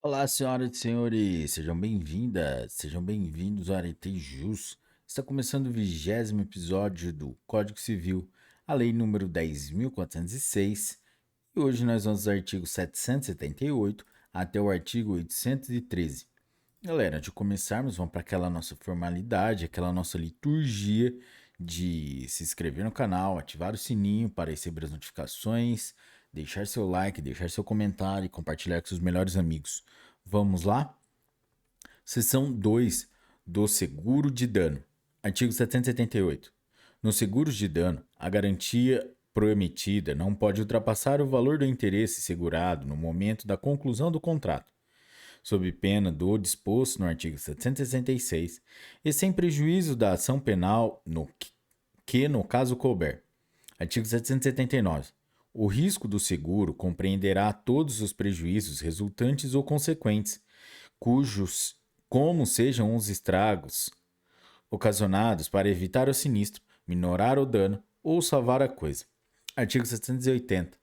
Olá, senhoras e senhores, sejam bem-vindas, sejam bem-vindos ao Arete Jus. Está começando o 20º episódio do Código Civil, a Lei número 10.406, e hoje nós vamos do artigo 778 até o artigo 813. Galera, antes de começarmos, vamos para aquela nossa formalidade, aquela nossa liturgia de se inscrever no canal, ativar o sininho para receber as notificações, deixar seu like, deixar seu comentário e compartilhar com seus melhores amigos. Vamos lá? Seção 2 do seguro de dano. Artigo 778. Nos seguros de dano, a garantia prometida não pode ultrapassar o valor do interesse segurado no momento da conclusão do contrato, sob pena do disposto no artigo 766 e sem prejuízo da ação penal no caso couber. Artigo 779. O risco do seguro compreenderá todos os prejuízos resultantes ou consequentes, cujos, como sejam os estragos ocasionados para evitar o sinistro, minorar o dano ou salvar a coisa. Artigo 780.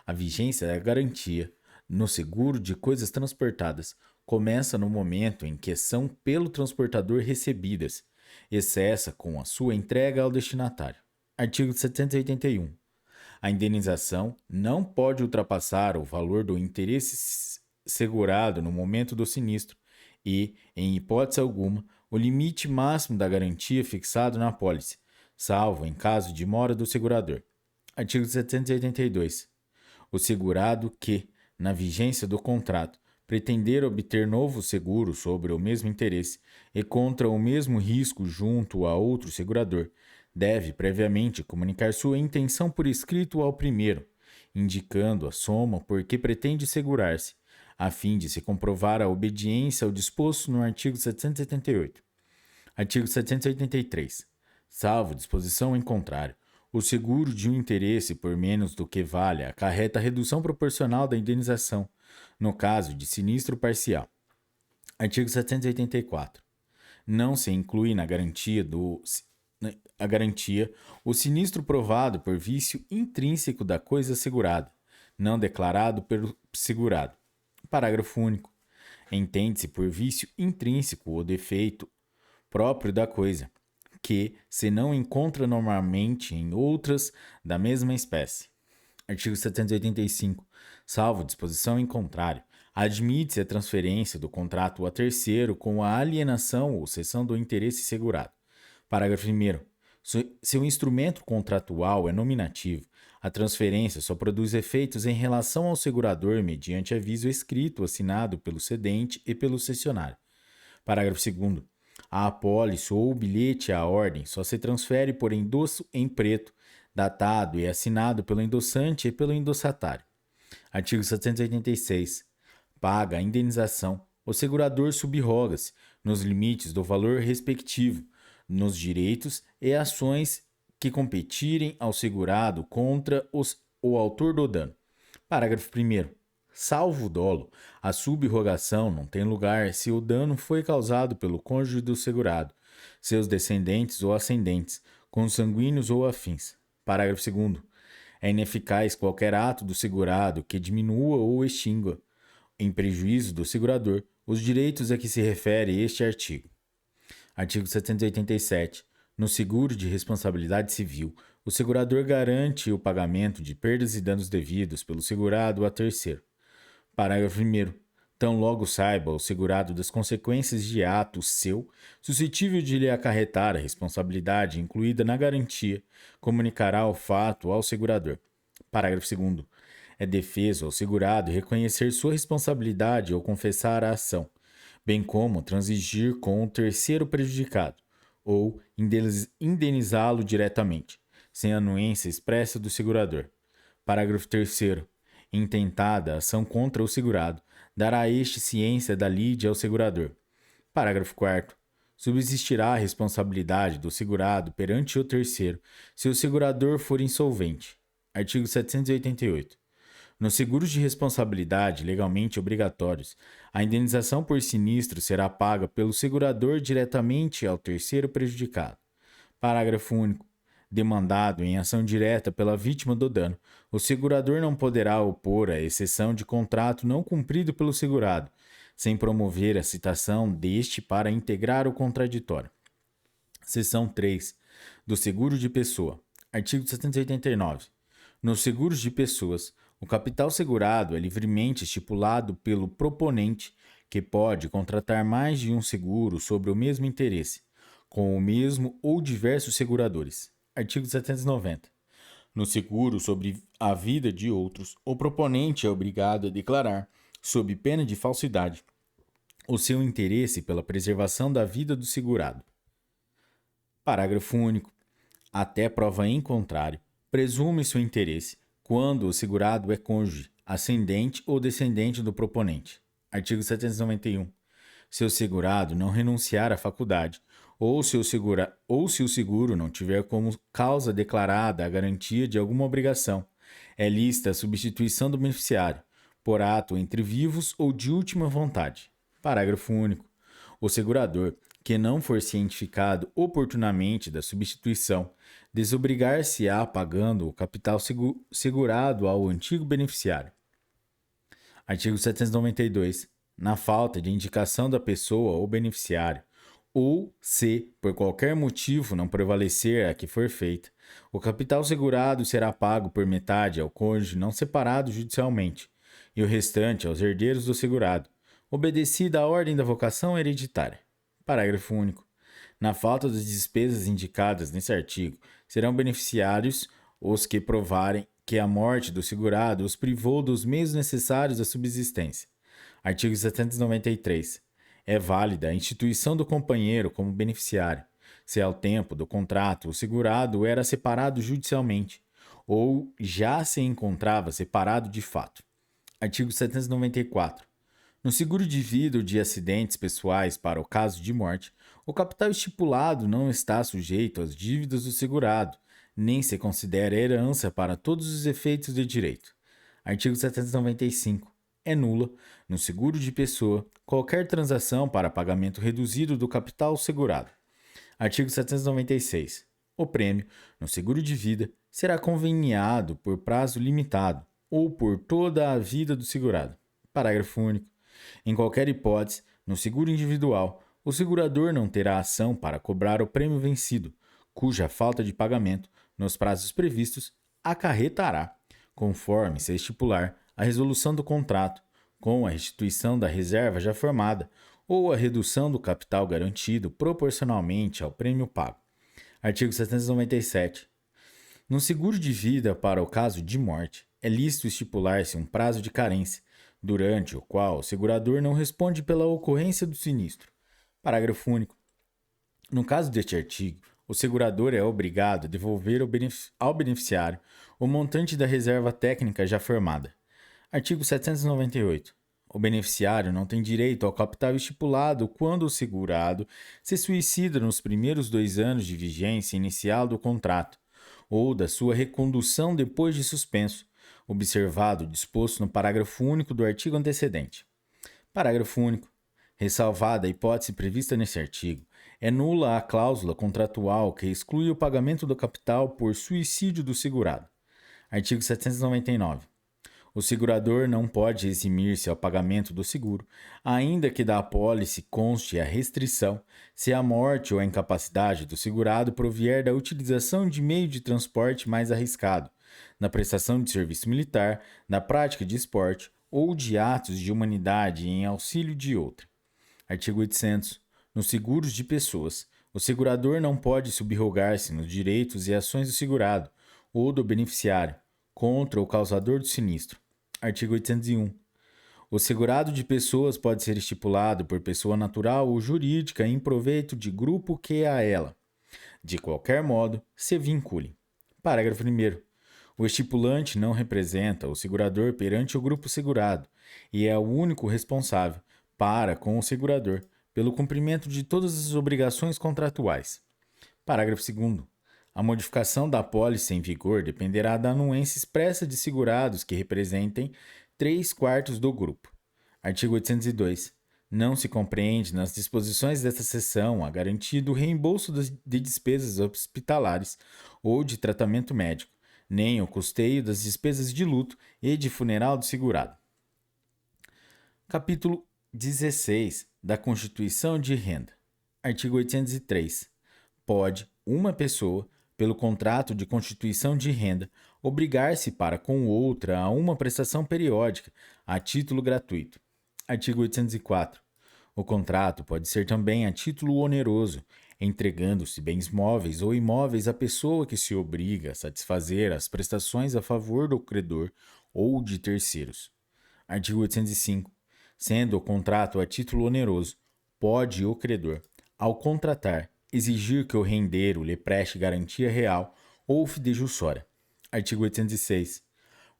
A vigência da garantia no seguro de coisas transportadas começa no momento em que são pelo transportador recebidas e cessa com a sua entrega ao destinatário. Artigo 781. A indenização não pode ultrapassar o valor do interesse segurado no momento do sinistro e, em hipótese alguma, o limite máximo da garantia fixado na apólice, salvo em caso de mora do segurador. Artigo 782. O segurado que, na vigência do contrato, pretender obter novo seguro sobre o mesmo interesse e contra o mesmo risco junto a outro segurador, deve previamente comunicar sua intenção por escrito ao primeiro, indicando a soma por que pretende segurar-se, a fim de se comprovar a obediência ao disposto no artigo 778. Artigo 783. Salvo disposição em contrário, o seguro de um interesse por menos do que valha acarreta a redução proporcional da indenização, no caso de sinistro parcial. Artigo 784. Não se inclui na garantia o sinistro provado por vício intrínseco da coisa segurada, não declarado pelo segurado. Parágrafo único. Entende-se por vício intrínseco o defeito próprio da coisa, que se não encontra normalmente em outras da mesma espécie. Artigo 785. Salvo disposição em contrário, admite-se a transferência do contrato a terceiro com a alienação ou cessão do interesse segurado. Parágrafo 1º. Se o instrumento contratual é nominativo, a transferência só produz efeitos em relação ao segurador mediante aviso escrito assinado pelo cedente e pelo cessionário. Parágrafo 2º. A apólice ou o bilhete à ordem só se transfere por endosso em preto, datado e assinado pelo endossante e pelo endossatário. Artigo 786. Paga a indenização. O segurador subroga-se, nos limites do valor respectivo, nos direitos e ações que competirem ao segurado contra o autor do dano. Parágrafo 1º. Salvo o dolo, a subrogação não tem lugar se o dano foi causado pelo cônjuge do segurado, seus descendentes ou ascendentes, consanguíneos ou afins. Parágrafo 2º. É ineficaz qualquer ato do segurado que diminua ou extingua, em prejuízo do segurador, os direitos a que se refere este artigo. Artigo 787. No seguro de responsabilidade civil, o segurador garante o pagamento de perdas e danos devidos pelo segurado a terceiro. Parágrafo 1º. Tão logo saiba o segurado das consequências de ato seu, suscetível de lhe acarretar a responsabilidade incluída na garantia, comunicará o fato ao segurador. Parágrafo 2º. É defeso ao segurado reconhecer sua responsabilidade ou confessar a ação, bem como transigir com o terceiro prejudicado, ou indenizá-lo diretamente, sem anuência expressa do segurador. Parágrafo 3º. Intentada a ação contra o segurado, dará este ciência da lide ao segurador. Parágrafo 4º. Subsistirá a responsabilidade do segurado perante o terceiro, se o segurador for insolvente. Artigo 788. Nos seguros de responsabilidade legalmente obrigatórios, a indenização por sinistro será paga pelo segurador diretamente ao terceiro prejudicado. Parágrafo único. Demandado em ação direta pela vítima do dano, o segurador não poderá opor a exceção de contrato não cumprido pelo segurado, sem promover a citação deste para integrar o contraditório. Seção 3. Do seguro de pessoa. Artigo 789. Nos seguros de pessoas, o capital segurado é livremente estipulado pelo proponente, que pode contratar mais de um seguro sobre o mesmo interesse, com o mesmo ou diversos seguradores. Artigo 790. No seguro sobre a vida de outros, o proponente é obrigado a declarar, sob pena de falsidade, o seu interesse pela preservação da vida do segurado. Parágrafo único. Até prova em contrário, presume-se o interesse quando o segurado é cônjuge, ascendente ou descendente do proponente. Artigo 791. Se o segurado não renunciar à faculdade, ou se o seguro não tiver como causa declarada a garantia de alguma obrigação, é lícita a substituição do beneficiário, por ato entre vivos ou de última vontade. Parágrafo único. O segurador, que não for cientificado oportunamente da substituição, desobrigar-se-á pagando o capital segurado ao antigo beneficiário. Artigo 792. Na falta de indicação da pessoa ou beneficiário, ou se, por qualquer motivo, não prevalecer a que for feita, o capital segurado será pago por metade ao cônjuge não separado judicialmente, e o restante aos herdeiros do segurado, obedecida a ordem da vocação hereditária. Parágrafo único. Na falta das despesas indicadas nesse artigo, serão beneficiários os que provarem que a morte do segurado os privou dos meios necessários à subsistência. Artigo 793. É válida a instituição do companheiro como beneficiário, se ao tempo do contrato o segurado era separado judicialmente, ou já se encontrava separado de fato. Artigo 794. No seguro de vida ou de acidentes pessoais para o caso de morte, o capital estipulado não está sujeito às dívidas do segurado, nem se considera herança para todos os efeitos de direito. Artigo 795. É nula, no seguro de pessoa, qualquer transação para pagamento reduzido do capital segurado. Artigo 796. O prêmio, no seguro de vida, será conveniado por prazo limitado ou por toda a vida do segurado. Parágrafo único. Em qualquer hipótese, no seguro individual, o segurador não terá ação para cobrar o prêmio vencido, cuja falta de pagamento, nos prazos previstos, acarretará, conforme se estipular, a resolução do contrato, com a restituição da reserva já formada ou a redução do capital garantido proporcionalmente ao prêmio pago. Artigo 797. No seguro de vida para o caso de morte, é lícito estipular-se um prazo de carência, durante o qual o segurador não responde pela ocorrência do sinistro. Parágrafo único. No caso deste artigo, o segurador é obrigado a devolver ao beneficiário o montante da reserva técnica já formada. Artigo 798. O beneficiário não tem direito ao capital estipulado quando o segurado se suicida nos primeiros 2 anos de vigência inicial do contrato, ou da sua recondução depois de suspenso, observado o disposto no parágrafo único do artigo antecedente. Parágrafo único. Ressalvada a hipótese prevista nesse artigo, é nula a cláusula contratual que exclui o pagamento do capital por suicídio do segurado. Artigo 799. O segurador não pode eximir-se ao pagamento do seguro, ainda que da apólice conste a restrição, se a morte ou a incapacidade do segurado provier da utilização de meio de transporte mais arriscado, na prestação de serviço militar, na prática de esporte ou de atos de humanidade em auxílio de outra. Artigo 800. Nos seguros de pessoas, o segurador não pode subrogar-se nos direitos e ações do segurado ou do beneficiário contra o causador do sinistro. Artigo 801. O segurado de pessoas pode ser estipulado por pessoa natural ou jurídica em proveito de grupo que a ela, de qualquer modo, se vincule. Parágrafo 1º. O estipulante não representa o segurador perante o grupo segurado e é o único responsável para com o segurador pelo cumprimento de todas as obrigações contratuais. Parágrafo 2º. A modificação da apólice em vigor dependerá da anuência expressa de segurados que representem 3/4 do grupo. Artigo 802. Não se compreende nas disposições desta seção a garantia do reembolso de despesas hospitalares ou de tratamento médico, nem o custeio das despesas de luto e de funeral do segurado. Capítulo 16 da Constituição de Renda. Artigo 803. Pode uma pessoa, pelo contrato de constituição de renda, obrigar-se para com outra a uma prestação periódica, a título gratuito. Artigo 804. O contrato pode ser também a título oneroso, entregando-se bens móveis ou imóveis à pessoa que se obriga a satisfazer as prestações a favor do credor ou de terceiros. Artigo 805. Sendo o contrato a título oneroso, pode o credor, ao contratar, exigir que o rendeiro lhe preste garantia real ou fidejussória. Artigo 806.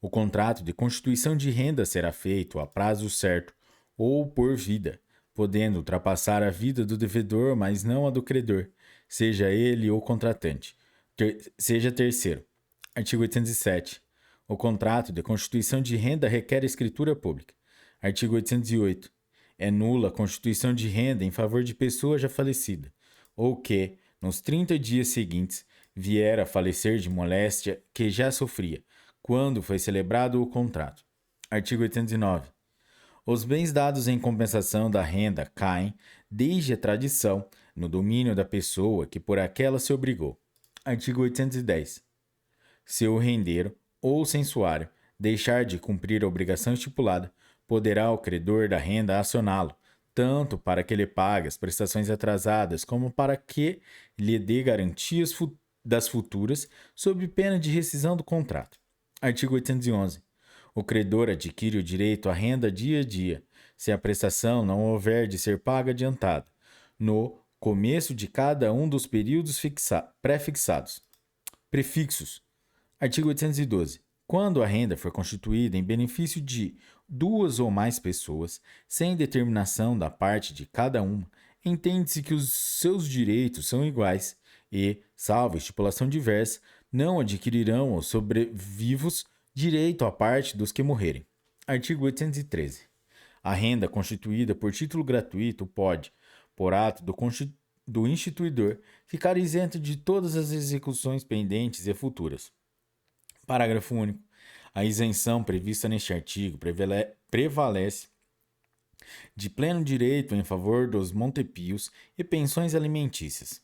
O contrato de constituição de renda será feito a prazo certo ou por vida, podendo ultrapassar a vida do devedor, mas não a do credor, seja ele o contratante, seja terceiro. Artigo 807. O contrato de constituição de renda requer escritura pública. Artigo 808. É nula a constituição de renda em favor de pessoa já falecida, ou que, nos 30 dias seguintes, vier a falecer de moléstia que já sofria, quando foi celebrado o contrato. Artigo 809. Os bens dados em compensação da renda caem, desde a tradição, no domínio da pessoa que por aquela se obrigou. Artigo 810. Se o rendeiro ou censuário deixar de cumprir a obrigação estipulada, poderá o credor da renda acioná-lo, tanto para que lhe pague as prestações atrasadas, como para que lhe dê garantias das futuras, sob pena de rescisão do contrato. Artigo 811. O credor adquire o direito à renda dia a dia, se a prestação não houver de ser paga adiantada, no começo de cada um dos períodos prefixados. Prefixos. Artigo 812. Quando a renda for constituída em benefício de duas ou mais pessoas, sem determinação da parte de cada uma, entende-se que os seus direitos são iguais e, salvo estipulação diversa, não adquirirão os sobrevivos direito à parte dos que morrerem. Artigo 813. A renda constituída por título gratuito pode, por ato do instituidor, ficar isenta de todas as execuções pendentes e futuras. Parágrafo único. A isenção prevista neste artigo prevalece de pleno direito em favor dos montepios e pensões alimentícias.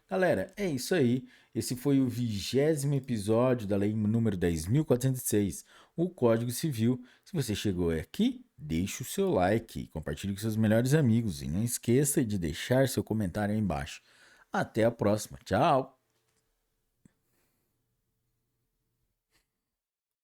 Galera, é isso aí. Esse foi o 20º episódio da Lei número 10.406, o Código Civil. Se você chegou aqui, deixe o seu like, compartilhe com seus melhores amigos e não esqueça de deixar seu comentário aí embaixo. Até a próxima. Tchau!